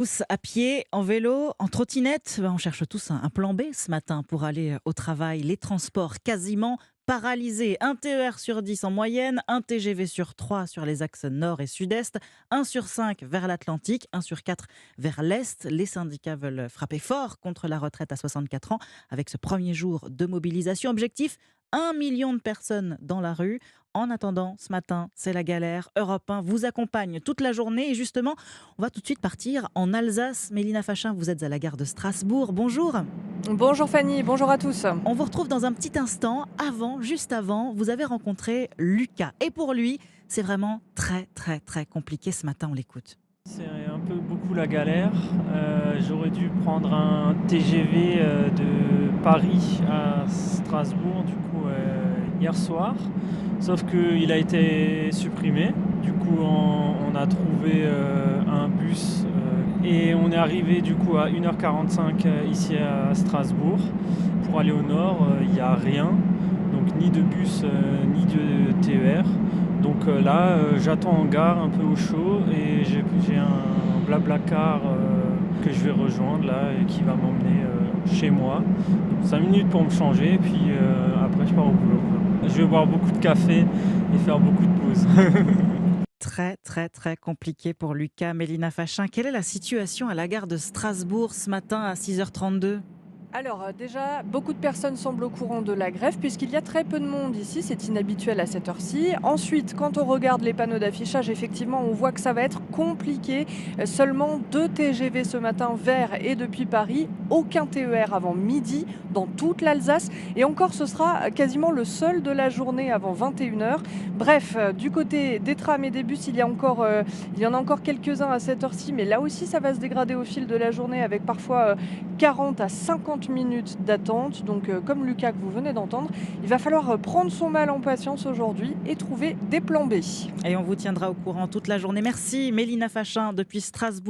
Tous à pied, en vélo, en trottinette, on cherche tous un plan B ce matin pour aller au travail. Les transports quasiment paralysés. Un TER sur 10 en moyenne, un TGV sur 3 sur les axes nord et sud-est, un sur 5 vers l'Atlantique, un sur 4 vers l'Est. Les syndicats veulent frapper fort contre la retraite à 64 ans avec ce premier jour de mobilisation. Objectif, 1 million de personnes dans la rue. En attendant, ce matin, c'est la galère. Europe 1 vous accompagne toute la journée et justement, on va tout de suite partir en Alsace. Mélina Fachin, vous êtes à la gare de Strasbourg. Bonjour. Bonjour Fanny, bonjour à tous. On vous retrouve dans un petit instant. Juste avant, vous avez rencontré Lucas. Et pour lui, c'est vraiment très, très, très compliqué ce matin. On l'écoute. C'est un peu beaucoup la galère. J'aurais dû prendre un TGV de Paris à Strasbourg hier soir, sauf qu'il a été supprimé. Du coup, on a trouvé un bus et on est arrivé du coup à 1h45 ici à Strasbourg. Pour aller au nord, il n'y a rien, donc ni de bus ni de TER. Donc là, j'attends en gare un peu au chaud et j'ai un blablacar que je vais rejoindre là et qui va m'emmener chez moi. 5 minutes pour me changer et puis après je pars au boulot, quoi. Je vais boire beaucoup de café et faire beaucoup de pauses. Très, très, très compliqué pour Lucas. Mélina Fachin, quelle est la situation à la gare de Strasbourg ce matin à 6h32 ? Alors déjà, beaucoup de personnes semblent au courant de la grève puisqu'il y a très peu de monde ici, c'est inhabituel à cette heure-ci. Ensuite, quand on regarde les panneaux d'affichage, effectivement, on voit que ça va être compliqué. Seulement 2 TGV ce matin vers et depuis Paris, aucun TER avant midi dans toute l'Alsace et encore ce sera quasiment le seul de la journée avant 21h. Bref, du côté des trams et des bus, il y en a encore quelques-uns à cette heure-ci, mais là aussi ça va se dégrader au fil de la journée avec parfois 40 à 50 minutes d'attente. Donc, comme Lucas que vous venez d'entendre, il va falloir prendre son mal en patience aujourd'hui et trouver des plans B. Et on vous tiendra au courant toute la journée. Merci Mélina Fachin depuis Strasbourg.